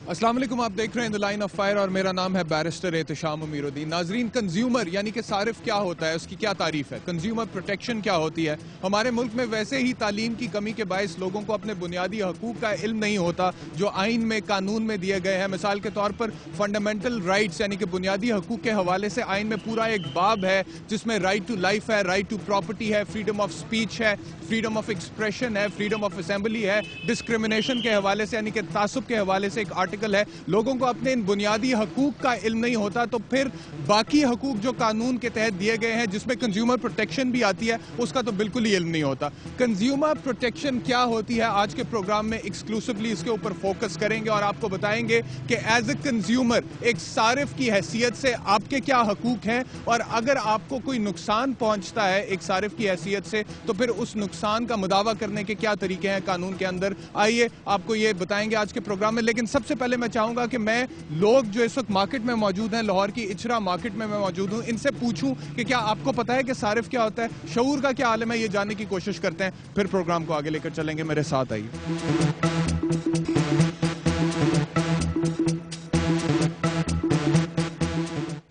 السلام علیکم، آپ دیکھ رہے ہیں دی لائن آف فائر اور میرا نام ہے بیرسٹر احتشام امیر الدین۔ ناظرین، کنزیومر یعنی کہ صارف کیا ہوتا ہے، اس کی کیا تعریف ہے؟ کنزیومر پروٹیکشن کیا ہوتی ہے؟ ہمارے ملک میں ویسے ہی تعلیم کی کمی کے باعث لوگوں کو اپنے بنیادی حقوق کا علم نہیں ہوتا جو آئین میں، قانون میں دیے گئے ہیں۔ مثال کے طور پر فنڈامنٹل رائٹس یعنی کہ بنیادی حقوق کے حوالے سے آئین میں پورا ایک باب ہے جس میں رائٹ ٹو لائف ہے، رائٹ ٹو پراپرٹی ہے، فریڈم آف سپیچ ہے، فریڈم آف ایکسپریشن ہے، فریڈم آف اسمبلی ہے، ڈسکریمنیشن کے حوالے سے یعنی کہ تعصب کے حوالے سے ایک آرٹیکل ہے۔ لوگوں کو اپنے ان بنیادی حقوق کا علم نہیں ہوتا تو پھر باقی حقوق جو قانون کے تحت دیے گئے ہیں جس میں کنزیومر پروٹیکشن بھی آتی ہے اس کا تو بالکل ہی علم نہیں ہوتا۔ کنزیومر پروٹیکشن کیا ہوتی ہے، آج کے پروگرام میں ایکسکلوسیولی اس کے اوپر فوکس کریں گے اور آپ کو بتائیں گے کہ ایز اے کنزیومر ایک صارف کی حیثیت سے آپ کے کیا حقوق ہیں، اور اگر آپ کو کوئی نقصان پہنچتا ہے ایک صارف کی حیثیت سے تو پھر اس نقصان کا مداوع کرنے کے کیا طریقے ہیں قانون کے اندر۔ آئیے آپ کو یہ بتائیں گے آج کے پروگرام میں، لیکن سب سے پہلے میں چاہوں گا کہ میں لوگ جو اس وقت مارکیٹ میں موجود ہیں، لاہور کی اچھرا مارکیٹ میں موجود ہوں، ان سے پوچھوں کہ کیا آپ کو پتا ہے کہ صارف کیا ہوتا ہے، شعور کا کیا عالم ہے، یہ جاننے کی کوشش کرتے ہیں، پھر پروگرام کو آگے لے کر چلیں گے۔ میرے ساتھ آئیے۔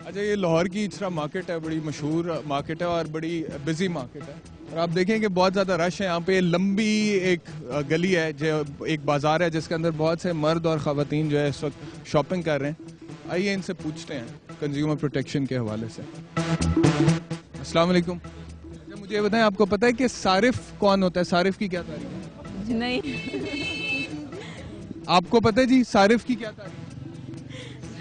اچھا، یہ لاہور کی اچھرا مارکیٹ ہے، بڑی مشہور مارکیٹ ہے اور بڑی بزی مارکیٹ ہے، اور آپ دیکھیں کہ بہت زیادہ رش ہے یہاں پہ۔ لمبی ایک گلی ہے جو ایک بازار ہے جس کے اندر بہت سے مرد اور خواتین جو ہے اس وقت شاپنگ کر رہے ہیں۔ آئیے ان سے پوچھتے ہیں کنزیومر پروٹیکشن کے حوالے سے۔ السلام علیکم، مجھے یہ بتائیں آپ کو پتہ ہے کہ صارف کون ہوتا ہے، صارف کی کیا تعریف ہے؟ نہیں، آپ کو پتہ ہے جی صارف کی کیا تعریف ہے؟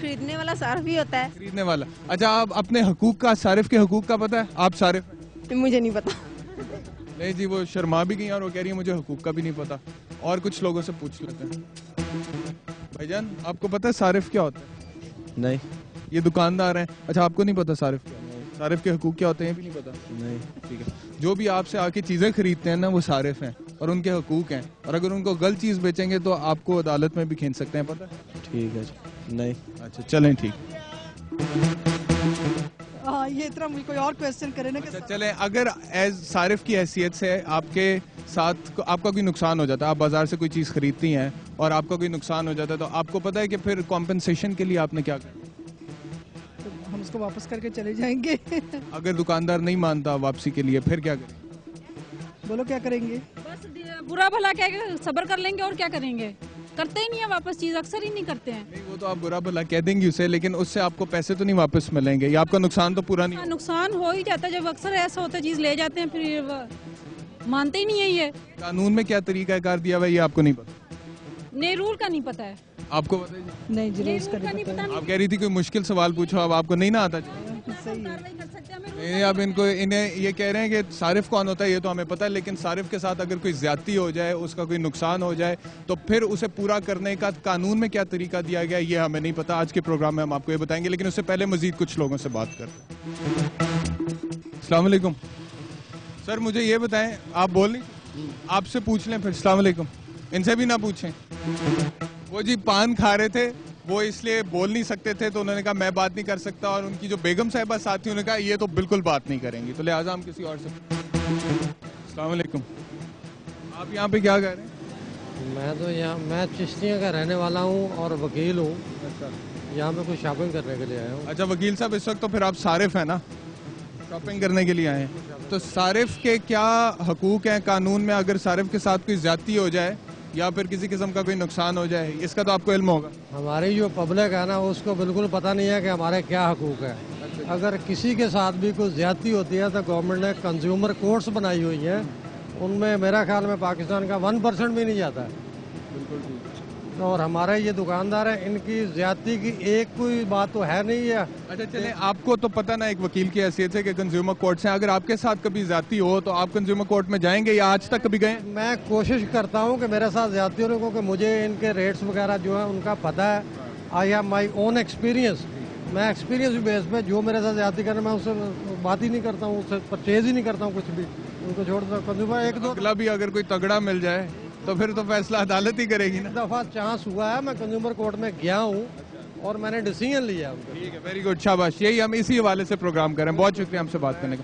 خریدنے والا صارف ہی ہوتا ہے۔ خریدنے والا۔ اچھا، آپ اپنے حقوق کا، صارف کے حقوق کا پتہ ہے؟ آپ صارف ہیں؟ مجھے نہیں پتا۔ نہیں جی، وہ شرما بھی گئی اور وہ کہہ رہی ہے مجھے حقوق کا بھی نہیں پتا۔ اور کچھ لوگوں سے پوچھ لیتے ہیں۔ بھائی جان، آپ کو پتا ہے صارف کیا ہوتا ہے؟ نہیں۔ یہ دکاندار ہیں، اچھا آپ کو نہیں پتا صارف کیا؟ صارف کے حقوق کیا ہوتے ہیں بھی نہیں پتا؟ نہیں۔ ٹھیک ہے، جو بھی آپ سے آ کے چیزیں خریدتے ہیں نا وہ صارف ہیں اور ان کے حقوق ہیں، اور اگر ان کو غلط چیز بیچیں گے تو آپ کو عدالت میں بھی کھینچ سکتے ہیں، پتہ ہے؟ ٹھیک ہے جی۔ نہیں۔ اچھا چلیں، ٹھیک۔ یہ اتنا مجھے کوئی اور کویسچن کرے نا کہ چلیں، اگر ایز صارف کی حیثیت سے آپ کے ساتھ آپ کا کوئی نقصان ہو جاتا ہے، آپ بازار سے کوئی چیز خریدتی ہیں اور آپ کا کوئی نقصان ہو جاتا ہے تو آپ کو پتہ ہے کہ پھر کمپنسیشن کے لیے آپ نے کیا کرنا؟ ہم اس کو واپس کر کے چلے جائیں گے۔ اگر دکاندار نہیں مانتا واپسی کے لیے پھر کیا کریں؟ بولو کیا کریں گے؟ بس برا بھلا کہہ کے صبر کر لیں گے اور کیا کریں گے، کرتے ہی نہیں ہے واپس چیز، اکثر ہی نہیں کرتے ہیں۔ نہیں، وہ تو آپ برا بھلا کہہ دیں گے اسے، لیکن اس سے آپ کو پیسے تو نہیں واپس ملیں گے، یا آپ کا نقصان تو پورا نہیں ہوگا۔ نقصان ہو ہی جاتا ہے جب اکثر ایسا ہوتا ہے، چیز لے جاتے ہیں پھر مانتے ہی نہیں ہے۔ یہ قانون میں کیا طریقہ کار دیا ہوا ہے یہ آپ کو نہیں پتا؟ نئے رول کا نہیں پتا ہے۔ آپ کو پتہ ہے جی؟ نہیں جی، نئے اس کا رول کا نہیں نہیں پتا۔ پتا، آپ کہہ رہی تھی کوئی مشکل سوال پوچھو، اب آپ کو نہیں نہ آتا جی؟ صحیح ہے۔ کارروائی کر سکتے ہیں ہمیں۔ نہیں، اب انہیں یہ کہہ رہے ہیں کہ صارف کون ہوتا ہے یہ تو ہمیں پتہ ہے، لیکن صارف کے ساتھ اگر کوئی زیادتی ہو جائے، اس کا کوئی نقصان ہو جائے تو پھر اسے پورا کرنے کا قانون میں کیا طریقہ دیا گیا یہ ہمیں نہیں پتا۔ آج کے پروگرام میں ہم آپ کو یہ بتائیں گے، لیکن اس سے پہلے مزید کچھ لوگوں سے بات کرتے ہیں۔ السلام علیکم سر، مجھے یہ بتائیں، آپ بول نہیں، آپ سے پوچھ لیں پھر۔ السلام علیکم، ان سے بھی نہ پوچھیں۔ وہ جی پان کھا رہے تھے، وہ اس لیے بول نہیں سکتے تھے تو انہوں نے کہا میں بات نہیں کر سکتا، اور ان کی جو بیگم صاحبہ ساتھ تھی انہوں نے کہا یہ تو بالکل بات نہیں کریں گی، تو لہٰذا ہم کسی اور سے۔ السلام علیکم، آپ یہاں پہ کیا کہہ رہے ہیں؟ میں چشتیاں کا رہنے والا ہوں اور وکیل ہوں۔ یہاں پہ کوئی شاپنگ کرنے کے لیے آیا ہوں۔ اچھا وکیل صاحب، اس وقت تو پھر آپ صارف ہیں نا، شاپنگ کرنے کے لیے آئے ہیں، تو صارف کے کیا حقوق ہیں قانون میں اگر صارف کے ساتھ کوئی زیادتی ہو جائے یا پھر کسی قسم کا کوئی نقصان ہو جائے؟ اس کا تو آپ کو علم ہوگا۔ ہماری جو پبلک ہے نا اس کو بالکل پتہ نہیں ہے کہ ہمارے کیا حقوق ہے۔ اگر کسی کے ساتھ بھی کوئی زیادتی ہوتی ہے تو گورنمنٹ نے کنزیومر کورٹس بنائی ہوئی ہیں، ان میں میرا خیال میں پاکستان کا 1% بھی نہیں جاتا ہے۔ اور ہمارے یہ دکاندار ہیں، ان کی زیادتی کی ایک کوئی بات تو ہے نہیں ہے۔ اچھا چلیں، آپ کو تو پتہ نا ایک وکیل کی حیثیت سے کہ کنزیومر کورٹس ہیں، اگر آپ کے ساتھ کبھی زیادتی ہو تو آپ کنزیومر کورٹ میں جائیں گے یا آج تک کبھی گئے؟ میں کوشش کرتا ہوں کہ میرے ساتھ زیادتی ہو رہی، کیونکہ مجھے ان کے ریٹس وغیرہ جو ہیں ان کا پتہ ہے۔ I have my own experience. میں ایکسپیرینس بیس پہ جو میرے ساتھ زیادتی کرنا میں اس سے بات ہی نہیں کرتا ہوں، اس سے پرچیز ہی نہیں کرتا ہوں کچھ بھی، ان کو چھوڑ دیتا ہوں۔ ایک دو اگلا بھی اگر کوئی تگڑا مل جائے تو پھر تو فیصلہ عدالت ہی کرے گی نا۔ دفعہ چانس ہوا ہے، میں کنزیومر کورٹ میں گیا ہوں اور میں نے ڈیسیژن لیا ہے ان کا۔ ٹھیک ہے، ویری گڈ، شاباش، یہی ہم اسی حوالے سے پروگرام کریں۔ بہت شکریہ ہم سے بات کرنے کا۔